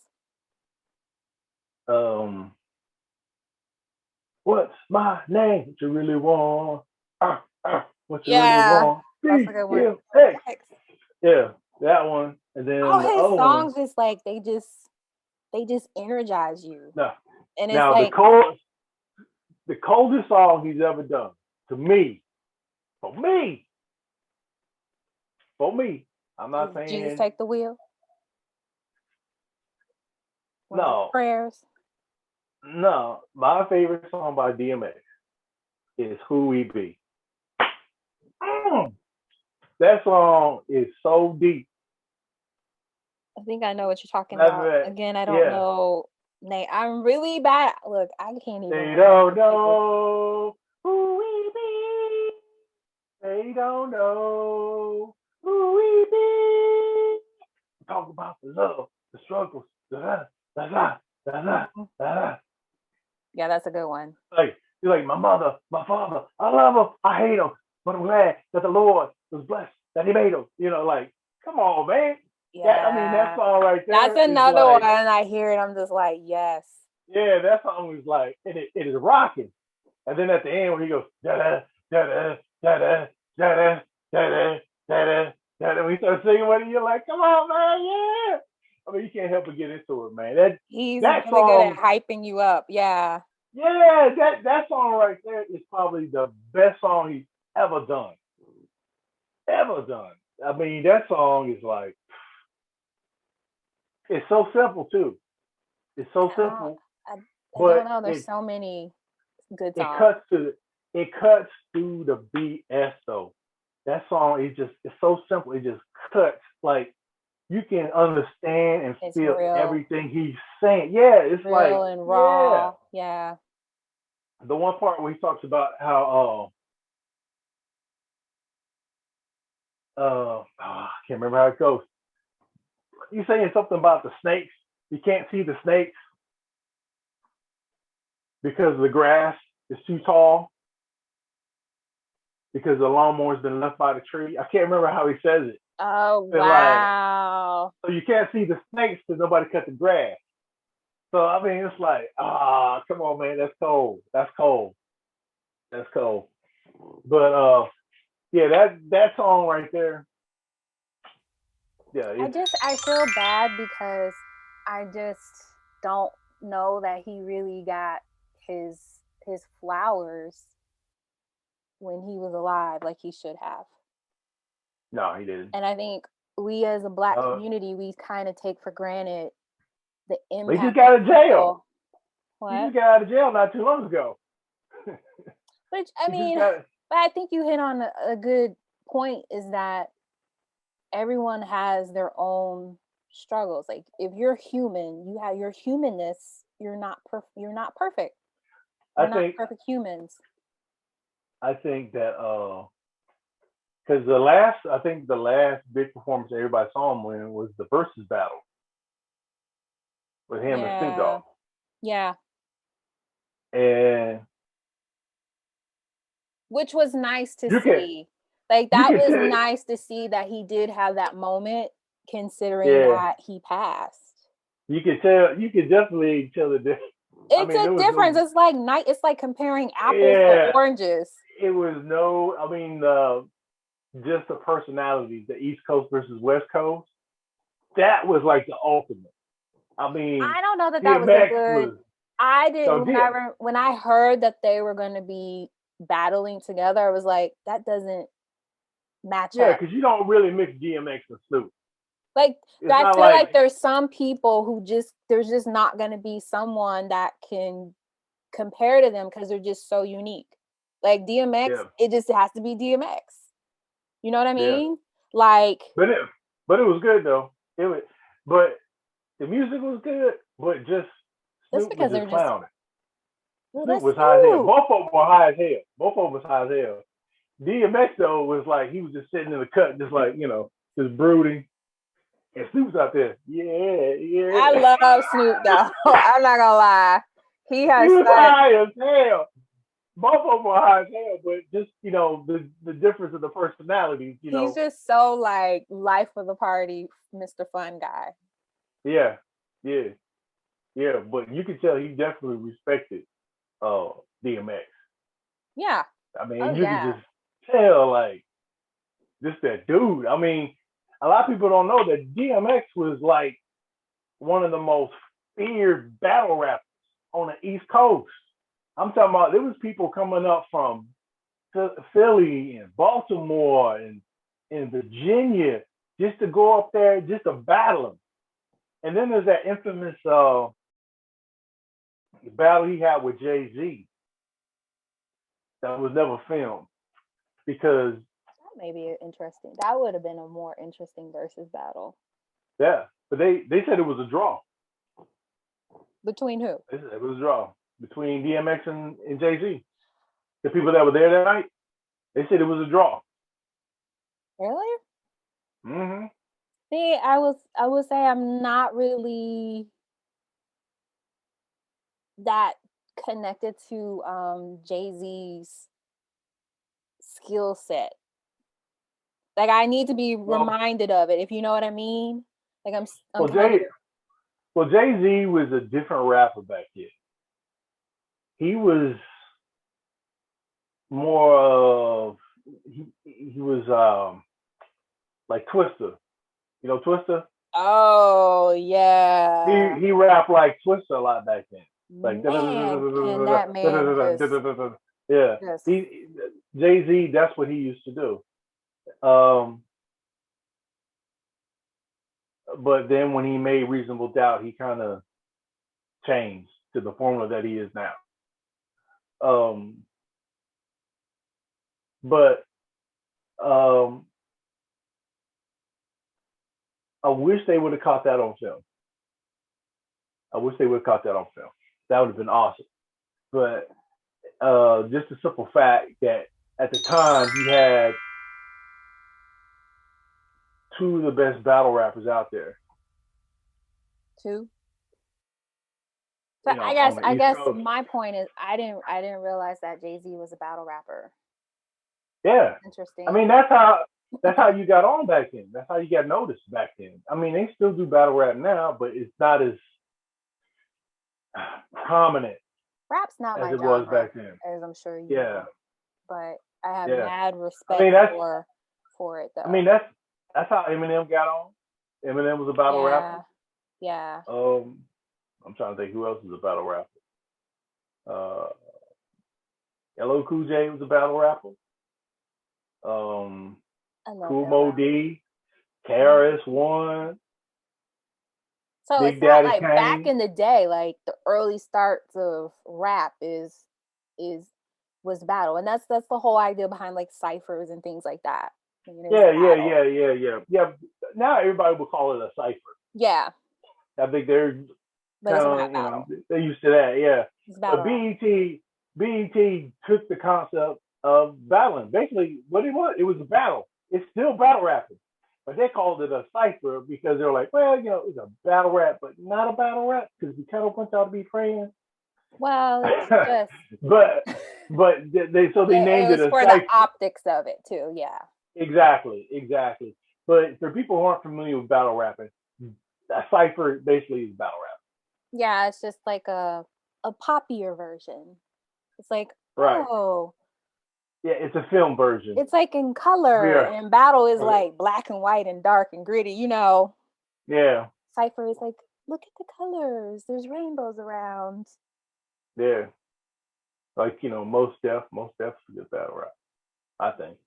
What's my name? What you really want? What you really want? That's a good one. Yeah, that one. And then all his songs just like they just energize you. No. And it's now like the coldest song he's ever done to me, for me. I'm not saying Jesus Take the Wheel. No. Prayers. No, my favorite song by DMX is Who We Be. That song is so deep. I think I know what you're talking about. Again, I don't know. Nate, I'm really bad. Look, I can't even. They don't know who we be. They don't know who we be. Talk about the love, the struggles, Yeah, that's a good one. Like, you're like, my mother, my father, I love them, I hate them, but I'm glad that the Lord was blessed that He made them. You know, like, come on, man. Yeah, that song right there. That's another one. I hear it, I'm just like, yes. Yeah, that song is like, it is rocking. And then at the end, when he goes, da da da da da da da da da da, when he starts singing with it, you're like, come on, man, yeah. I mean, you can't help but get into it, man. He's really good at hyping you up. Yeah. Yeah, that song right there is probably the best song he's ever done. I mean, that song is like, it's so simple too. It's so simple. I don't know. There's so many good songs. It cuts through the BS though. That song is it's so simple. It just cuts, like you can understand and feel everything he's saying. Yeah, it's real, like and raw. Yeah. The one part where he talks about how I can't remember how it goes. He's saying something about the snakes. You can't see the snakes because the grass is too tall. Because the lawnmower's been left by the tree. I can't remember how he says it. Oh, wow. so you can't see the snakes because nobody cut the grass. So I mean, it's like, come on, man, that's cold. That's cold. That's cold. But yeah, that song right there. Yeah, I feel bad because I just don't know that he really got his flowers when he was alive like he should have. no, he didn't. And I think we as a Black community, we kind of take for granted the impact. He just got out of jail. What? He just got out of jail not too long ago. Which, I mean, but I think you hit on a good point, is that everyone has their own struggles. Like, if you're human, you have your humanness. You're not perfect. We're not perfect humans. I think that because the last big performance everybody saw him win was the versus battle with him and Snoop Dogg. Yeah. And which was nice to see. Like, that was nice to see that he did have that moment, considering that he passed. You could definitely tell the difference. It's a difference. It's like comparing apples to oranges. It was just the personality, the East Coast versus West Coast. That was like the ultimate. I mean, I don't know that was a good. I didn't. When I heard that they were going to be battling together, I was like, that doesn't match up. Yeah, because you don't really mix DMX and Snoop. Like, I feel like there's some people who there's just not going to be someone that can compare to them because they're just so unique. Like DMX, it just has to be DMX. You know what I mean? Yeah. Like, but it was good though. But the music was good, but just Snoop because was just clowning. Snoop was high as hell. Both of them were high as hell. Both of them was high as hell. DMX though was like, he was just sitting in the cut, just like, just brooding. And Snoop's out there. Yeah. I love Snoop though. I'm not gonna lie. He was high as hell. Both of them were high as hell, but just, the difference of the personalities, He's just so like life of the party, Mr. Fun guy. Yeah. But you could tell he definitely respected DMX. Yeah. I mean, could just tell, like, this that dude. I mean, a lot of people don't know that DMX was like one of the most feared battle rappers on the East Coast. I'm talking about, there was people coming up from Philly and Baltimore and Virginia just to go up there just to battle him. And then there's that infamous battle he had with Jay-Z that was never filmed, because that would have been a more interesting versus battle. Yeah, but they said it was a draw. Between who? They said it was a draw between DMX and Jay-Z. The people that were there that night, they said it was a draw. Really? Mm-hmm. See, I would say I'm not really that connected to Jay-Z's skill set. Like, I need to be reminded of it, if you know what I mean. Like, Jay-Z was a different rapper back then. He was more of he was like Twista. You know Twista? Oh yeah. He rapped like Twista a lot back then. Like that man. Yeah. Jay-Z, that's what he used to do. But then when he made Reasonable Doubt, he kind of changed to the formula that he is now. I wish they would have caught that on film. That would have been awesome. But just the simple fact that at the time he had two of the best battle rappers out there. Two. So I guess my point is I didn't realize that Jay-Z was a battle rapper. Yeah. Interesting. I mean, that's how that's how you got on back then. That's how you got noticed back then. I mean, they still do battle rap now, but it's not as prominent Rap's not as my it was genre, back then. as I'm sure you Yeah, know, but I have yeah. mad I respect mean, that's for it I mean, though. that's how Eminem got on. Eminem was a battle rapper. Yeah, yeah. I'm trying to think who else was a battle rapper. Uh, LL Cool J was a battle rapper. Um, I love Cool Mo LL. D, Mhm. KRS-One, So it's Big not Daddy like back Kane. in the day, like the early starts of rap is was battle, and that's the whole idea behind like ciphers and things like that. I mean, it's battle. Yeah. Now everybody would call it a cipher. Yeah, I think they're but it's kind not of, battle. they're used to that. Yeah. It's But battle rap. BET took the concept of battling. Basically, what it was a battle. It's still battle rapping, but they called it a cipher because they're like, well, it's a battle rap, but not a battle rap because we kind of want y'all to be friends. Well, it's just but they it named it was a for the cipher. optics of it too. Yeah, Exactly. But for people who aren't familiar with battle rapping, a cipher basically is battle rap. yeah. It's just like a poppier version. It's like, Right. oh, Yeah, it's a film version. it's like in color, Yeah. and battle is like black and white and dark and gritty. Yeah. Cypher is like, look at the colors. There's rainbows around. Yeah. Like, most Def's a good battle rap, I think.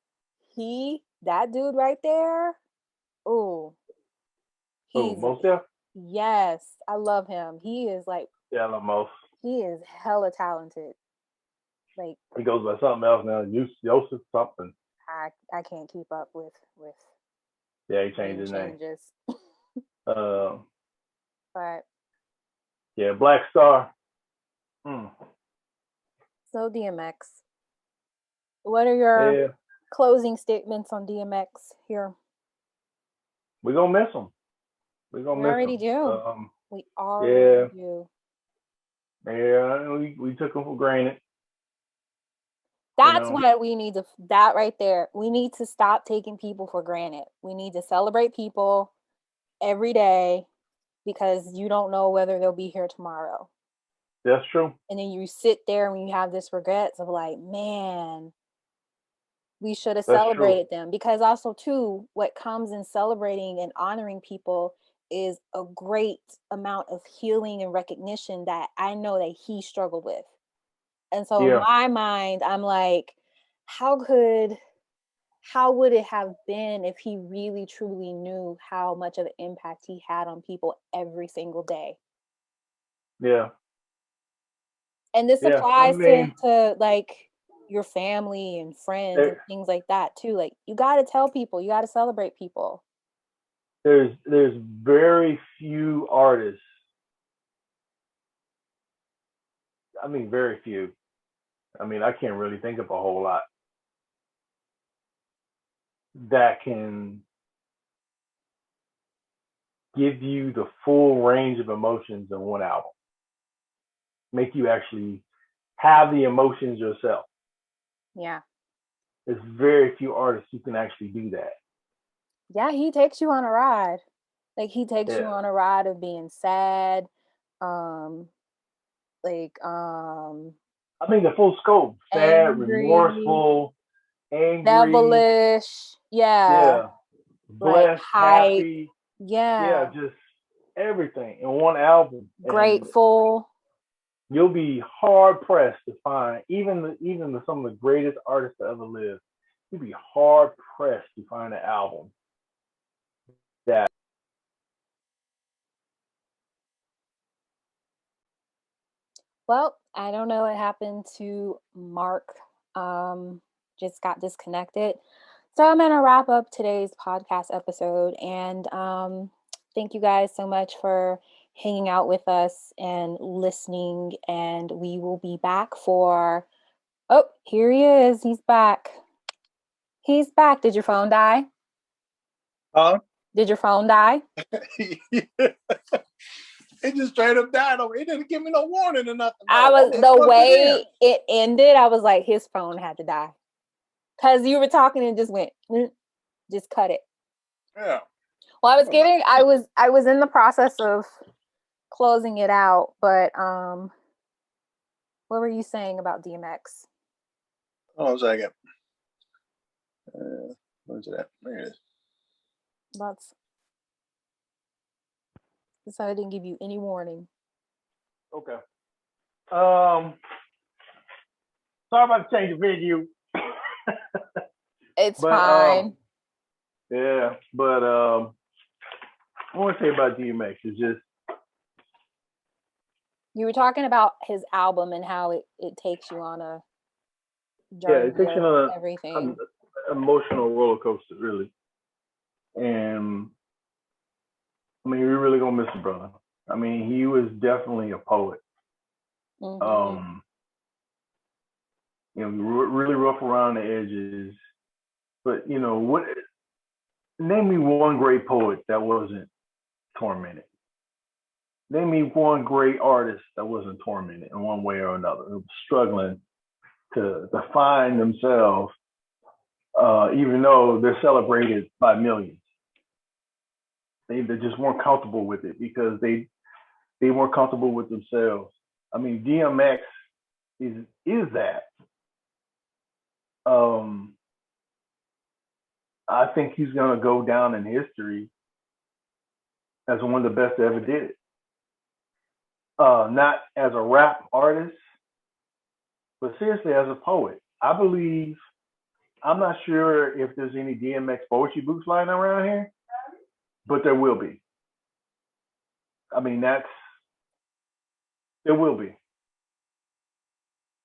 That dude right there. Oh, Oh, he's most Def? yes, I love him. He is like, Yeah, I love most. he is hella talented. Like, He goes by something else now. Joseph something. I can't keep up with Yeah, he changed name his name. changes. Uh, But yeah, Black Star. Mm. so DMX, what are your Yeah, closing statements on DMX here? we're gonna miss him. We're We gonna miss already him. do. We already Yeah, do. yeah. We took him for granted. You That's know. what we need to, that right there. We need to stop taking people for granted. We need to celebrate people every day because you don't know whether they'll be here tomorrow. That's true. And then you sit there and you have this regrets of like, man, we should have That's true. celebrated them. Because also too, what comes in celebrating and honoring people is a great amount of healing and recognition that I know that he struggled with. And so in Yeah, my mind, I'm like, how would it have been if he really truly knew how much of an impact he had on people every single day? yeah, And this yeah. I applies mean, to like your family and friends and there, things like that too. Like you got to tell people, you got to celebrate people. there's very few artists. I mean, very few. I mean, I can't really think of a whole lot that can give you the full range of emotions in one album. Make you actually have the emotions yourself. Yeah. There's very few artists who can actually do that. Yeah, he takes you on a ride. Like he takes you Yeah. on a ride of being sad, um like I mean, the full scope: sad, angry, remorseful, angry, devilish, yeah, yeah, like blessed, hype, happy, yeah, yeah, just everything in one album. And grateful. you'll be hard pressed to find even some of the greatest artists to ever live. You'll be hard pressed to find an album that. Well, I don't know what happened to Mark. Just got disconnected. So I'm gonna wrap up today's podcast episode, and thank you guys so much for hanging out with us and listening. And we will be back for. Oh, here he is. He's back. He's back. Did your phone die? Huh? Did your phone die? It just straight up died over. It didn't give me no warning or nothing. I No. was Just the plugged it way it ended. I was like, his phone had to die because you were talking and just went. Just cut it. Yeah. Well, I was in the process of closing it out, but what were you saying about DMX? Hold on a second. Where's it at? There it is. So I didn't give you any warning. Okay. Sorry about the change of venue. It's fine. Yeah, but I want to say about DMX is just You were talking about his album and how it takes you on a journey. it takes you on everything. an emotional roller coaster, really. And I mean, we're really gonna miss the brother. I mean, he was definitely a poet. Mm-hmm. Really rough around the edges. But name me one great poet that wasn't tormented. Name me one great artist that wasn't tormented in one way or another, struggling to find themselves, even though they're celebrated by millions. They just weren't comfortable with it because they weren't comfortable with themselves. I mean, DMX is that. I think he's gonna go down in history as one of the best that ever did it. Not as a rap artist, but seriously as a poet. I'm not sure if there's any DMX poetry books lying around here, but there will be. I mean, there will be.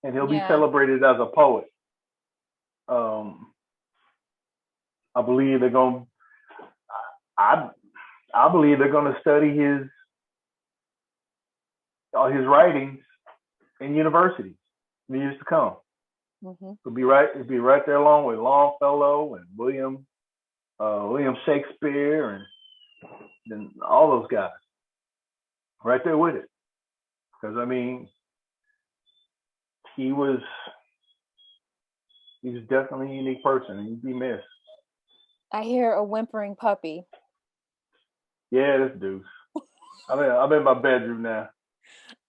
And he'll be celebrated as a poet. I believe they're going to study his writings in universities in the years to come. Mm-hmm. It'll be right there along with Longfellow and William Shakespeare and all those guys. Right there with it. Because I mean, he was definitely a unique person and he'd be missed. I hear a whimpering puppy. Yeah, this Deuce. I'm in my bedroom now.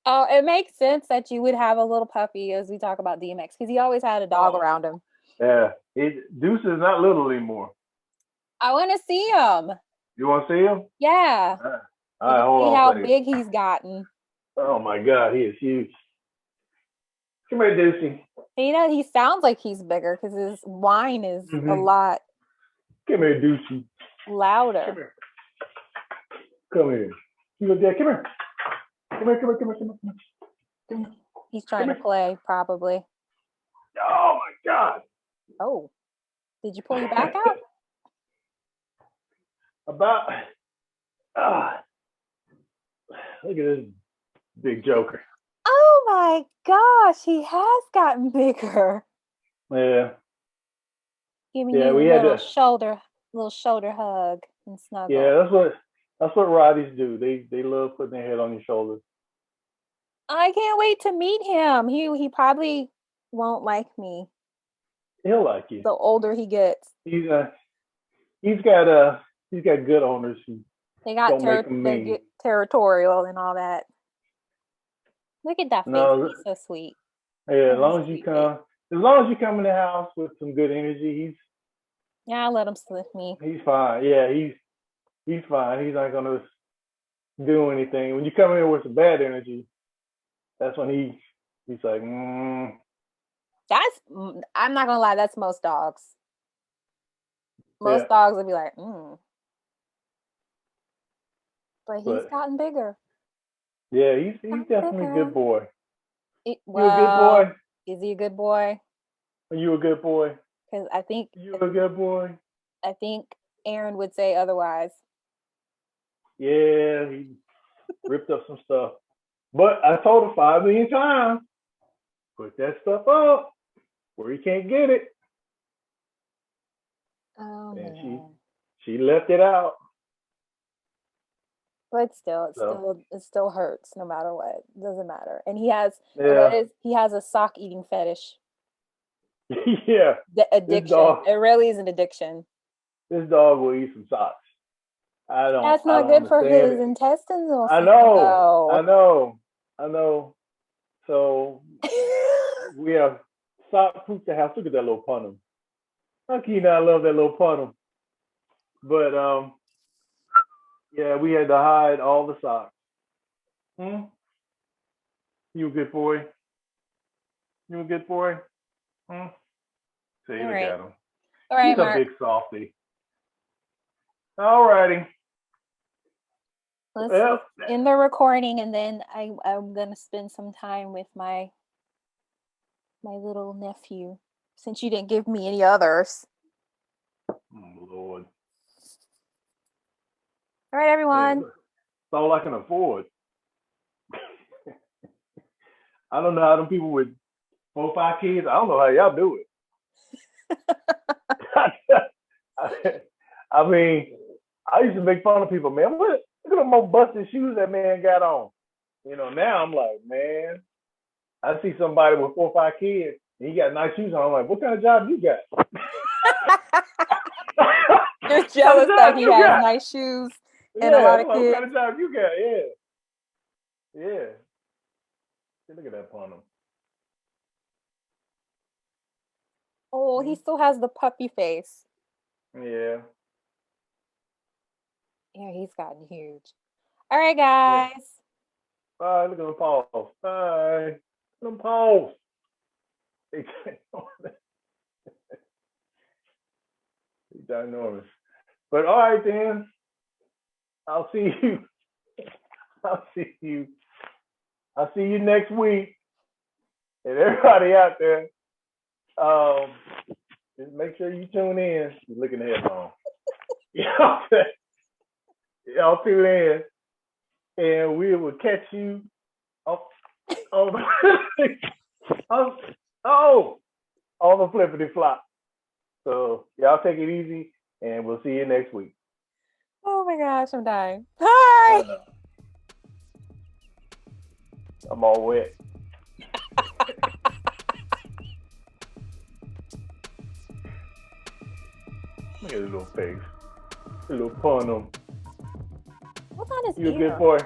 Oh, it makes sense that you would have a little puppy as we talk about DMX because he always had a dog around him. Yeah, Deuce is not little anymore. I want to see him. You want to see him? Yeah. All right, hold on. See how big he's gotten. Oh my God, he is huge. Come here, Deucey. He sounds like he's bigger because his whine is a lot. Come here, Deucey. Louder. Come here. You look there. Come here. Come here. He's trying to play, probably. Oh my God. Oh. Did you pull your back out? Look at this big joker. Oh my gosh, he has gotten bigger. Yeah. Giving you a little shoulder hug and snuggle. Yeah, that's what Roddies do. They love putting their head on your shoulders. I can't wait to meet him. He probably won't like me. He'll like you. The older he gets. He's got good owners who they get territorial and all that. Look at that face. No, he's so sweet. Yeah, as long as you come in the house with some good energy, I'll let him slip me. He's fine. Yeah, he's fine. He's not gonna do anything. When you come in with some bad energy, that's when he's like, I'm not gonna lie, that's most dogs. Most dogs would be like, But he's gotten bigger. Yeah, he's definitely a good boy. You a good boy? Is he a good boy? Are you a good boy? Because I think you a good boy. I think Aaron would say otherwise. Yeah, he ripped up some stuff. But I told him 5 million times, put that stuff up where he can't get it. Oh, and man. she left it out. But it still hurts no matter what. It doesn't matter. And he has a sock eating fetish. Yeah. The addiction. It really is an addiction. This dog will eat some socks. That's I not don't good for understand his it. intestinal I system, know. I though. know. I know. So we have sock proof the house. Look at that little punum. How can you not love that little punum? But yeah, we had to hide all the socks. You a good boy? You a good boy? See, All look right. at him. All right, He's a Mark. big softy. All righty. Let's end the recording, and then I'm gonna spend some time with my little nephew, since you didn't give me any others. Oh, Lord. All right, everyone. Yeah, it's all I can afford. I don't know how them people with 4 or 5 kids. I don't know how y'all do it. I mean, I used to make fun of people, man. Look at the more busted shoes that man got on. You know, now I'm like, man, I see somebody with 4 or 5 kids, and he got nice shoes on. I'm like, what kind of job you got? You're jealous that he has nice shoes and a lot of kids. What kind of job you got? Yeah. Look at that on him. Oh, he still has the puppy face. Yeah. Yeah, he's gotten huge. All right, guys. Yeah. Bye. Look at them paws. Bye. Look at them paws. He's ginormous. But all right, then. I'll see you. I'll see you next week. And everybody out there, just make sure you tune in. You're looking at the headphone. You know what I'm saying? Y'all tune in, and we will catch you on the flippity flop. So y'all take it easy, and we'll see you next week. Oh my gosh, I'm dying. Hi. I'm all wet. Look at his little face. A little pun on him. What's on his You a ear? good boy?